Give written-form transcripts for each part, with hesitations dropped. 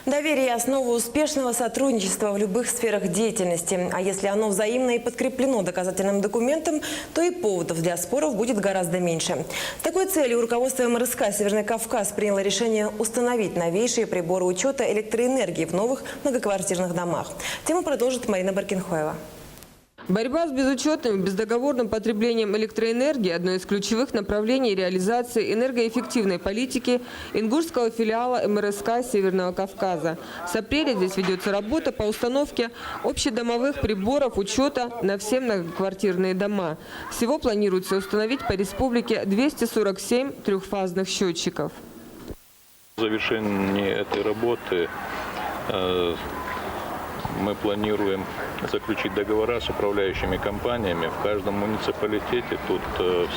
Доверие – основа успешного сотрудничества в любых сферах деятельности. А если оно взаимно и подкреплено доказательным документом, то и поводов для споров будет гораздо меньше. С такой целью руководство МРСК «Северный Кавказ» приняло решение установить новейшие приборы учета электроэнергии в новых многоквартирных домах. Тему продолжит Марина Баркинхоева. Борьба с безучетным и бездоговорным потреблением электроэнергии – одно из ключевых направлений реализации энергоэффективной политики ингушского филиала МРСК Северного Кавказа. С апреля здесь ведется работа по установке общедомовых приборов учета на все многоквартирные дома. Всего планируется установить по республике 247 трехфазных счетчиков. В завершении этой работы мы планируем заключить договора с управляющими компаниями. В каждом муниципалитете тут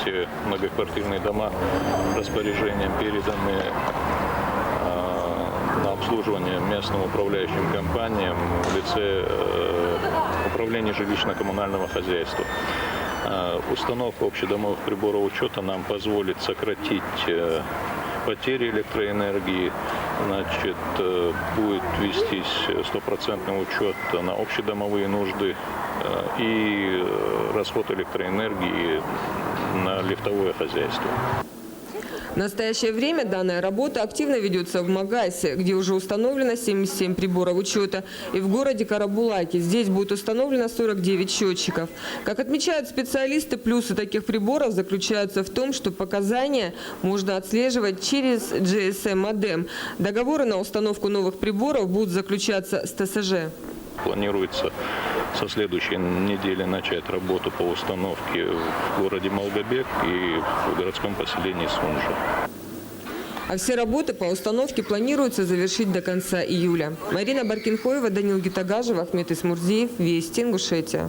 все многоквартирные дома распоряжением переданы на обслуживание местным управляющим компаниям в лице управления жилищно-коммунального хозяйства. Установка общедомовых приборов учета нам позволит сократить потери электроэнергии. Значит, будет вестись стопроцентный учет на общедомовые нужды и расход электроэнергии на лифтовое хозяйство. В настоящее время данная работа активно ведется в Магасе, где уже установлено 77 приборов учета, и в городе Карабулаке. Здесь будет установлено 49 счетчиков. Как отмечают специалисты, плюсы таких приборов заключаются в том, что показания можно отслеживать через GSM-модем. Договоры на установку новых приборов будут заключаться с ТСЖ. Планируется со следующей недели начать работу по установке в городе Малгобек и в городском поселении Сунжа. А все работы по установке планируется завершить до конца июля. Марина Баркинхоева, Данил Гитагажев, Ахмет Исмурзиев, Вести, Ингушетия.